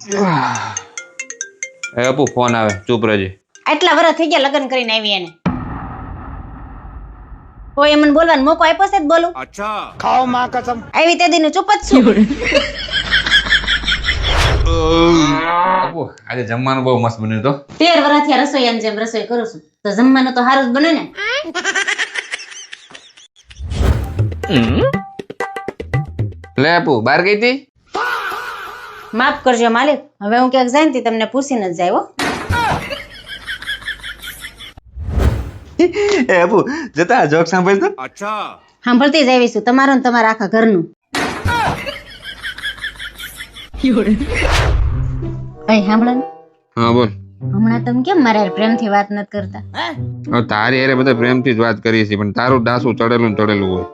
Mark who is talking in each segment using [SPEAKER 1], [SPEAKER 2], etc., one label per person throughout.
[SPEAKER 1] એ અપુ phone આવે, ચૂપ રહેજે.
[SPEAKER 2] આટલા વર્ષ થઈ ગયા લગ્ન કરીને આવી એને. કોઈ મને બોલવાનો મોકો આપ્યો છે જ બોલું.
[SPEAKER 3] अच्छा खाओ माँ कसम.
[SPEAKER 2] આવી તે દીનું ચૂપ જ છું.
[SPEAKER 1] અપુ આજે જમવાનું બહુ મસ્ત બન્યું તો.
[SPEAKER 2] 13 વર્ષથી આ રસોઈયાની જેમ રસોઈ કરું છું તો જમવાનું તો સારું જ બને ને.
[SPEAKER 1] લે અપુ બહાર ગઈ તી?
[SPEAKER 2] માફ કરજો માલિક, હવે હું ક્યાંક જાય ને તી તમને પૂછીને જ જાય હો.
[SPEAKER 1] એ અપુ જતા જોક સાંભળ તો.
[SPEAKER 3] अच्छा
[SPEAKER 2] સાંભળતી જ આવીશું તમારું ને તમારા આખા ઘરનું. અહીં સાંભળો ને,
[SPEAKER 1] હા બોલ.
[SPEAKER 2] હમણાં તમે કેમ મારા હારે પ્રેમથી વાત નથી કરતા?
[SPEAKER 1] હવે તારી હારે બધા પ્રેમથી જ વાત કરીએ છીએ, પણ તારું ડાસું ચડેલું ને ચડેલું હોય.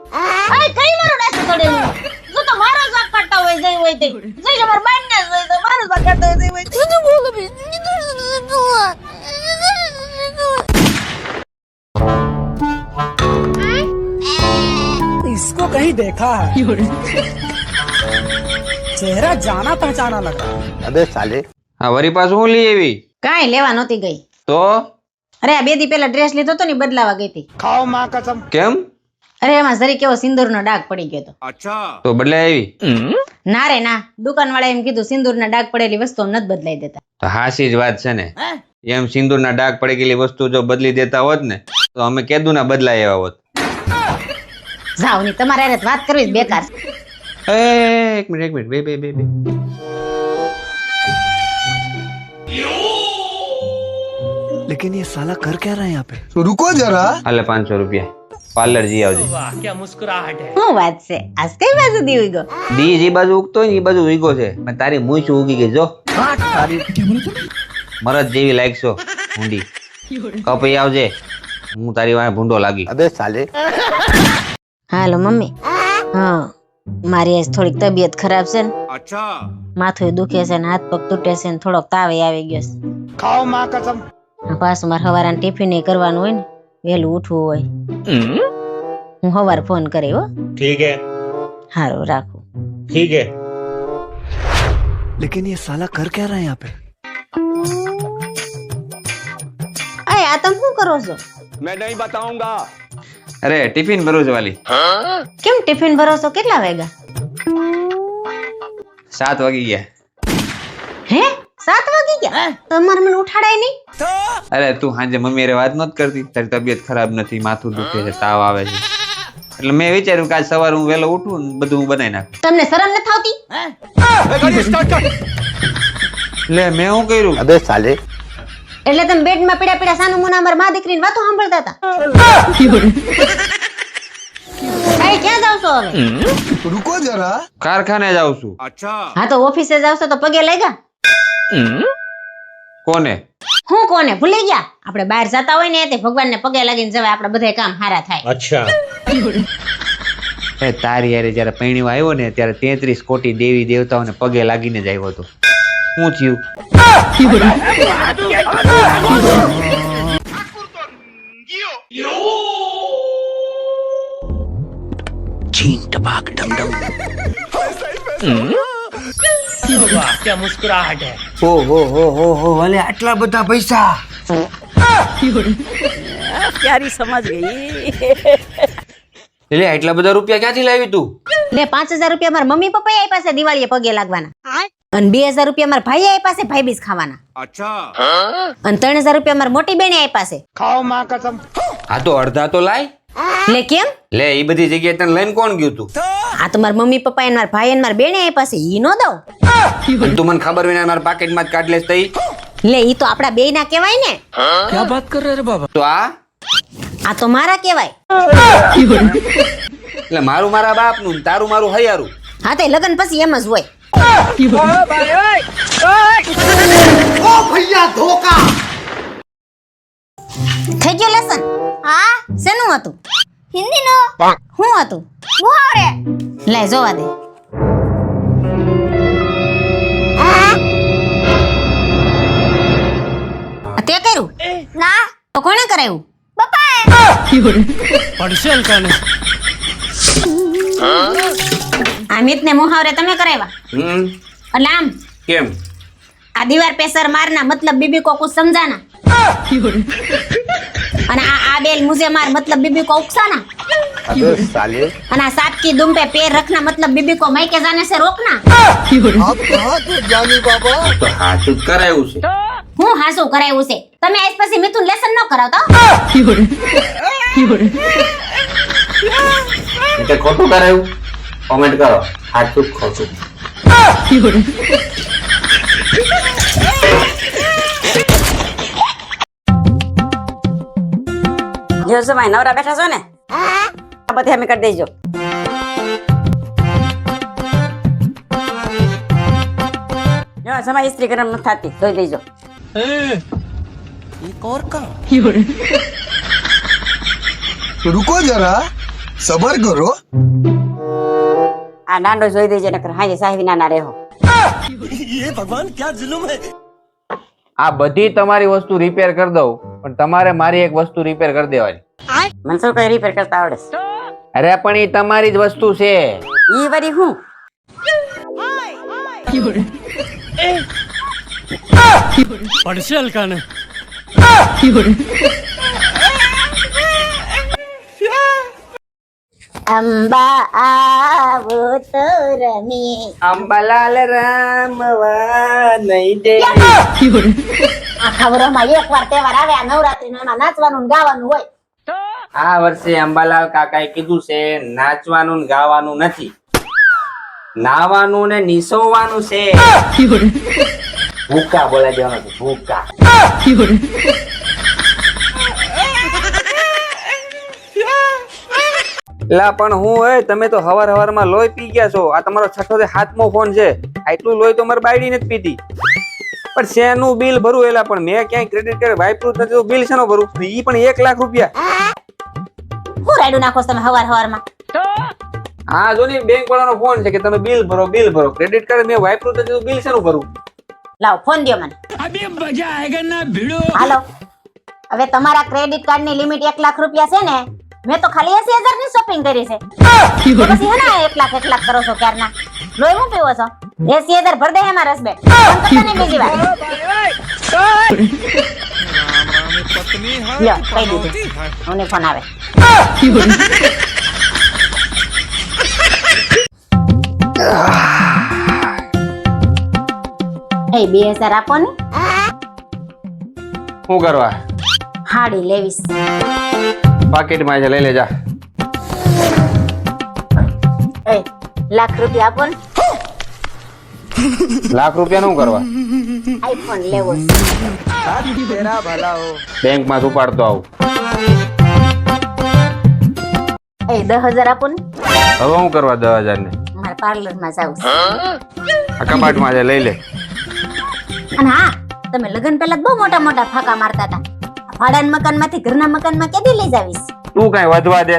[SPEAKER 2] આય કઈ મારું ડાસું ચડેલું? જો તો મારો જ વાંક કાઢતા હોય જઈ હોય તે. જઈ અમાર બાઈ ને હોય તો મારો જ વાંક કાઢતા હોય જઈ હોય. તું બોલ બે.
[SPEAKER 4] इसको कहीं देखा है चेहरा जाना पहचाना लग रहा है।
[SPEAKER 3] अबे साले.
[SPEAKER 1] હા વરી પાછું હું લઈ આવી
[SPEAKER 2] કાંઈ લેવા નહોતી ગઈ.
[SPEAKER 1] તો?
[SPEAKER 2] અરે આ 2 દી પહેલા ડ્રેસ લીધો તો ને બદલાવા ગઈ હતી.
[SPEAKER 3] खाओ माँ कसम.
[SPEAKER 1] કેમ?
[SPEAKER 2] અરે એમાં જરી કેવો સિંદૂરનો ડાઘ પડી ગયો તો.
[SPEAKER 3] अच्छा
[SPEAKER 1] તો બદલાઈ આવી?
[SPEAKER 2] ના રે ના, દુકાનવાળાએ એમ કીધું સિંદૂરના ડાઘ પડેલી વસ્તુ નથી બદલાઈ દેતા.
[SPEAKER 1] તો હાસી જ વાત છે ને. એમ સિંદૂરના ડાઘ પડી ગયેલી વસ્તુ જો બદલી દેતા હોત ને તો અમે કેદું ના બદલાઈ આવ્યા હોત.
[SPEAKER 2] જાવ ની તમારે હારે વાત કરવી જ બેકાર છે.
[SPEAKER 1] એક મિનિટ બે.
[SPEAKER 4] लेकिन ये साला कर क्या रहा है यहाँ पे?
[SPEAKER 5] तो रुको जरा।
[SPEAKER 1] હાલે 500 રૂપિયા પાર્લર જી આવજે.
[SPEAKER 2] શું વાત છે, આજ કઈ બાજુ દી ઉઈ ગયો?
[SPEAKER 1] દી જે બાજુ ઉગતો હોય ને એ બાજુ ઉગો છે, પણ તારી મૂછ ઉગી ગઈ જો. મરદ જેવી લાગશો ઊંડી. કપી આવજે, હું તારી વાંહે ભૂંડો લાગી.
[SPEAKER 3] अबे साले.
[SPEAKER 2] હાલો મમ્મી. હા મારી આજ થોડીક તબિયત ખરાબ છે ને,
[SPEAKER 3] अच्छा
[SPEAKER 2] માથું દુખે છે ને હાથ પગ તૂટે છે ને થોડોક તાવ આવી ગયો છે.
[SPEAKER 3] खाओ माँ कसम.
[SPEAKER 2] પાછું મારે સવારે ટિફિન કરવાનું હોય ને, વહેલું ઉઠવું હોય. હું સવારે ફોન કરી હો.
[SPEAKER 3] ठीक है
[SPEAKER 2] હારું રાખું.
[SPEAKER 3] ठीक है.
[SPEAKER 4] लेकिन ये साला कर क्या रहा है यहाँ पे?
[SPEAKER 2] અય આ તમે શું કરો છો?
[SPEAKER 3] मैं नहीं बताऊंगा.
[SPEAKER 1] અરે ટિફિન ભરું છે વાલી.
[SPEAKER 2] કેમ ટિફિન ભરો છો? કેટલા વાગ્યા?
[SPEAKER 1] 7 વાગી ગયા.
[SPEAKER 2] હે 7 વાગી ગયા? તમારે મને ઉઠાડાય નહીં?
[SPEAKER 1] અરે તું સાંજે મમ્મી હારે વાત નત કરતી? તારી તબિયત ખરાબ નથી, માથું દુખે છે, તાવ આવે છે, એટલે મેં વિચાર્યું કે આજ સવારે હું વહેલો ઉઠું ને બધું હું બનાવી નાખું.
[SPEAKER 2] તમને શરમ નથી આવતી?
[SPEAKER 1] લે મેં શું કર્યું?
[SPEAKER 3] अबे साले.
[SPEAKER 2] એટલે તમે બેડમાં પીડા પીડા સાનું મુના અમાર માં દીકરીની વાતો સાંભળતા હતા. અય ક્યાં જાવ છો હવે?
[SPEAKER 5] तो रुको जरा।
[SPEAKER 1] કારખાને જાઉં છું.
[SPEAKER 3] अच्छा
[SPEAKER 2] હા તો ઓફિસે જાવ છો તો પગે લાગ્યા?
[SPEAKER 1] કોને?
[SPEAKER 2] હું કોને ભૂલી ગયા? આપણે બહાર જતા હોય ને તે ભગવાનને પગે લાગીને જવાય, આપણે બધા કામ હારા થાય.
[SPEAKER 3] अच्छा
[SPEAKER 1] એ તારી યારે જયારે પૈણીઓ આવ્યો ને ત્યારે 33 કોટી દેવી દેવતાઓને પગે લાગીને જ આવ્યો હતો. શું થયું?
[SPEAKER 4] छीन टपाक डम डम।
[SPEAKER 1] ઓહો વાલે આટલા બધા પૈસા.
[SPEAKER 6] प्यारी समझ गई।
[SPEAKER 1] એટલે આટલા બધા રૂપિયા ક્યાંથી લાવી તું?
[SPEAKER 2] લે 5000 રૂપિયા મારા મમ્મી પપ્પાએ આપ્યા છે દિવાળીએ પગે લાગવાના, અને 2000 રૂપિયા મારા ભાઈએ આપ્યા છે ભાઈબીજ ખાવાના,
[SPEAKER 3] अच्छा
[SPEAKER 2] અને 3000 રૂપિયા મારા મોટી બેને આપ્યા છે.
[SPEAKER 3] खाओ माँ कसम.
[SPEAKER 1] હા તો અડધા તો લાય.
[SPEAKER 2] લે કેમ?
[SPEAKER 1] લે ઈ બધી જગ્યાએ તને લઈને કોણ ગયું તું?
[SPEAKER 2] આ તો મારા મમ્મી પપ્પાએ મારા ભાઈ અને મારા બેને આપ્યા છે, ઈ નો દઉં?
[SPEAKER 1] અને તું મને ખબર વિના મારા પાકેટમાં જ કાઢ લેસ તઈ.
[SPEAKER 2] લે ઈ તો આપડા બેય ના કહેવાય ને.
[SPEAKER 4] क्या बात कर रहे रे बाबा?
[SPEAKER 1] તો આ
[SPEAKER 2] આ તો મારા કહેવાય.
[SPEAKER 1] એટલે મારું મારા બાપનું ને તારું મારું હૈયારું.
[SPEAKER 2] હા તે લગન પછી એમ જ હોય. થઈ ગયો લેસન? હા. શેનું હતું? હિન્દી નો. શું હતું? મુહાવરે. લે જોવા દે. તે કર્યું? ના. તો કોણે કરાવ્યું? પપ્પાએ.
[SPEAKER 4] પડશે કાને
[SPEAKER 2] અમિત ને મુહાવરે તમે કરાવ્યા? એટલે આમ
[SPEAKER 1] કેમ?
[SPEAKER 2] આ દીવાર पे सर मारना मतलब बीबी को कुछ समझाना અને આ बेल मुझे मार मतलब बीबी को उकसाना
[SPEAKER 3] अबे साले
[SPEAKER 2] અને આ सांप की दुम पे पैर रखना मतलब बीबी को मायके जाने से रोकना
[SPEAKER 5] आप कहाँ थे ज्ञानी बाबा?
[SPEAKER 1] તો હાચું જ કરાયું છે.
[SPEAKER 2] હું હાસુ કરાયું છે તમે આજ પછી મિથુન લેસન ન કરાવતા
[SPEAKER 1] તે ખોટું કરાયું કોમેન્ટ કરો સાચું કે ખોટું.
[SPEAKER 6] જો સમય નવરા બેઠા છો ને આ બધી અમે કરી દેજો. જો સમય ઇસ્ત્રી ગરમ નથી થતી ધોઈ દેજો.
[SPEAKER 5] रुको जरा सबर करो.
[SPEAKER 6] આ દાંડો જોઈ દેજો નકર હાજે સાહેબ ના રહેવો.
[SPEAKER 1] આ બધી તમારી વસ્તુ રિપેર કરી દઉં પણ તમારે મારી એક વસ્તુ રિપેર કરી દેવાની.
[SPEAKER 6] મને શું કઈ રિપેર કરતા આવડે છે?
[SPEAKER 1] અરે પણ એ તમારી જ વસ્તુ છે.
[SPEAKER 6] ઈ વરી હું
[SPEAKER 2] અંબા આવો તો રમી
[SPEAKER 1] અંબાલાલ રામવા નહીં દે.
[SPEAKER 2] આ ખબરોમાં એકવાર તહેવાર આવે આ નવરાત્રી નો એમાં નાચવાનું ને ગાવાનું હોય
[SPEAKER 1] આ વર્ષે અંબાલાલ કાકાએ કીધું છે નાચવાનું ને ગાવાનું નથી, નાવાનું ને નિસોવાનું છે. ભૂકા બોલાઈ દેવાનું છે, ભૂકા. લા પણ હું હોય તમે તો હવાર હવારમાં લોહી પી ગયા છો. આ તમારો છઠ્ઠો થી સાતમો ફોન છે. આટલું લોહી તો મારી બાયડી નથી પીતી. પણ શેનું બિલ ભરું એલા પણ મેં ક્યાંય ક્રેડિટ કાર્ડ વાપર્યું જ નથી તો બિલ શેનો ભરું? ઈ પણ 1 લાખ રૂપિયા.
[SPEAKER 2] હું રાડું નાખો છો તમે હવાર હવારમાં?
[SPEAKER 1] હા જો ને બેંક વાળાનો ફોન છે કે તમે બિલ ભરો બિલ ભરો. ક્રેડિટ કાર્ડ મેં વાપર્યું જ નથી તો બિલ શેનું ભરું?
[SPEAKER 2] લાવો ફોન દ્યો મને. હાલો હવે તમારા ક્રેડિટ કાર્ડ ની લિમિટ 1 લાખ રૂપિયા છે ને મેં તો ખાલી 80,000 ની શોપિંગ કરી છે તો પછી હે ને 1 લાખ કરો છો ક્યારના લોહી હું પીવો છો 80,000 ભર દે એમાં રસ બેટ ફોન કરતા નહીં બીજી વાર લ્યો કહી દીધું મને ફોન આવે એ 2,000 આપો ને
[SPEAKER 1] શું કરવા?
[SPEAKER 2] હાડી લેવીશ
[SPEAKER 1] પાકીટમાં છે લઈ લેજા.
[SPEAKER 2] એ લાખ રૂપિયા આપો ને
[SPEAKER 1] લાખ રૂપિયા નું કરવા?
[SPEAKER 2] આઈફોન લેવો
[SPEAKER 1] બેંકમાં ઉપાડતો આવું.
[SPEAKER 2] એ 10,000 આપો ને
[SPEAKER 1] હવે શું કરવા 10,000 ને?
[SPEAKER 2] મારે પાર્લર માં જાવું છે
[SPEAKER 1] આ કબાટમાં છે લઈ લે.
[SPEAKER 2] અને હા તમે લગન પહેલા બહુ મોટા મોટા ફાકા મારતા હતા ભાડાના મકાનમાંથી ઘરના મકાનમાં કેદી લઈ જાવીશ?
[SPEAKER 1] તું કઈ વધવા દે.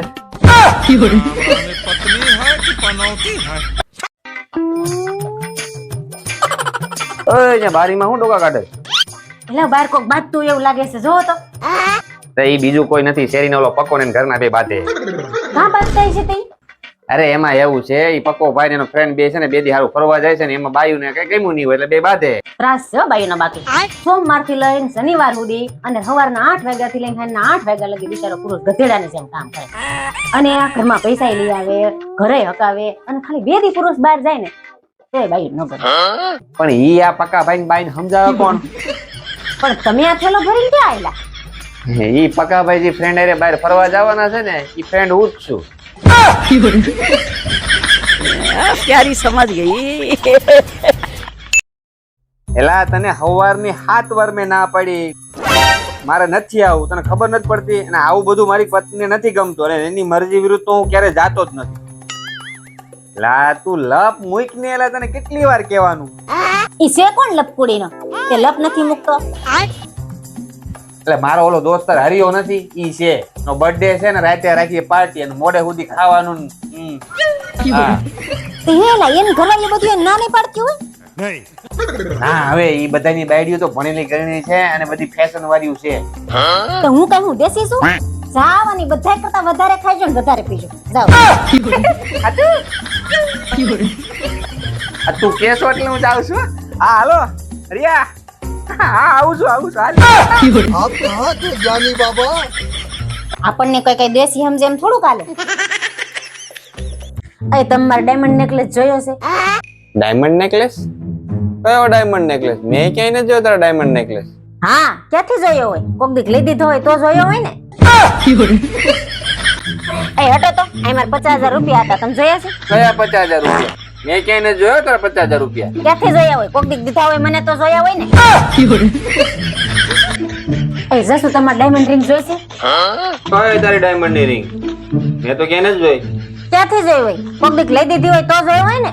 [SPEAKER 1] ઓય બારીમાં હું ડોકા કાઢે?
[SPEAKER 2] એટલે બાર કોક બાંધતું એવું લાગે છે જોવો તો
[SPEAKER 1] તો ઈ બીજું કોઈ નથી, શેરીનો ઓલો પક્કો ને ઘરના બે બાધે.
[SPEAKER 2] કાં બાંધતા છે તે?
[SPEAKER 1] અરે એમાં એવું છે ઈ પક્કો ભાઈ ને એનો ફ્રેન્ડ બે છે ને બે દી હારું ફરવા જાય છે ને એમાં બાયુ ને કઈ ગમ્યું નહીં હોય એટલે બે બાધે.
[SPEAKER 2] ત્રાસ છે બાયુનો બાકી સોમવાર થી લઈને શનિવાર સુધી અને સવારના 8 વાગ્યા થી લઈને સાંજના 8 વાગ્યા લગી બિચારો પુરુષ ગધેડાની જેમ કામ કરે અને આ ઘરમાં પૈસા લઈ આવે ઘરે હકાવે અને ખાલી 2 દી પુરુષ બહાર જાય ને તો બાયુ ન ગમે.
[SPEAKER 1] પણ ઈ આ પક્કા ભાઈ બાઈને સમજાવે કોણ?
[SPEAKER 2] પણ તમે આ થેલો ભરીને ક્યાં આયલા?
[SPEAKER 1] ઈ પક્કા ભાઈ જે ફ્રેન્ડ અરે બહાર ફરવા જવાના છે ને ઈ ફ્રેન્ડ હું જ છું.
[SPEAKER 6] પ્યારી સમજ ગઈ.
[SPEAKER 1] એલા તને હવારની 7 વાર મેં ના પાડી મારે નથી આવું, તને ખબર નથી પડતી? અને આવું બધું મારી પત્નીને નથી ગમતું અને એની મરજી વિરુદ્ધ તો હું ક્યારે જાતો જ નથી. લા તું લપ મૂક ને એલા તને કેટલી વાર કહેવાનું?
[SPEAKER 2] ઈ છે કોણ લપકુડીનો તે લપ નથી મૂકતો?
[SPEAKER 1] એટલે મારો ઓલો દોસ્તર હરિયો નથી ઈ છે, નો બર્થડે છે ને રાતે રાખીએ પાર્ટી અને મોડે સુધી ખાવાનું. હા
[SPEAKER 2] તે હેલા એની ઘરવાળી બધું ના નહીં પાડતી હોય?
[SPEAKER 1] હા હવે ઈ બધાની બાયડીઓ તો ભણેલી ગણેલી છે અને બધી ફેશન વાળીઓ છે.
[SPEAKER 2] તો હું કઈ હું દેશી છું? જાવાની બધા કરતા વધારે ખાઈજો ને વધારે પીજો જાવ.
[SPEAKER 1] આ તું કેસો એટલે હું જાઉં છું. હા હાલો રિયા હા આવું છું હાલ
[SPEAKER 5] आप कहाँ थे ज्ञानी बाबा?
[SPEAKER 2] આપણને કઈ કઈ દેશી સમજે એમ થોડું કાલે. એ તમારો ડાયમંડ નેકલેસ જોયો છે?
[SPEAKER 7] Diamond necklace? કયો ડાયમંડ નેકલેસ? મેં ક્યાંય નથી જોયો તારો ડાયમંડ નેકલેસ.
[SPEAKER 2] હા, ક્યાંથી જોયો હોય? કોક દીક લઈ દીધો હોય તો જોયો હોય ને. એ હટો તો, આ મારા 50,000 રૂપિયા હતા, તમે જોયા છે?
[SPEAKER 1] કયા 50,000 રૂપિયા? મેં ક્યાંય નથી જોયો તારા 50,000 રૂપિયા.
[SPEAKER 2] ક્યાંથી જોયા હોય? કોક દીક દીધા હોય મને તો જોયા હોય ને. એ જસુ તમાર ડાયમંડ રિંગ જોઈ છે?
[SPEAKER 1] કઈ તારી ડાયમંડ ની રિંગ? મેં તો ક્યાંય નથી જોઈ.
[SPEAKER 2] ક્યાંથી જોઈ હોય? કોક દીક લઈ દીધી હોય તો જોયો હોય ને.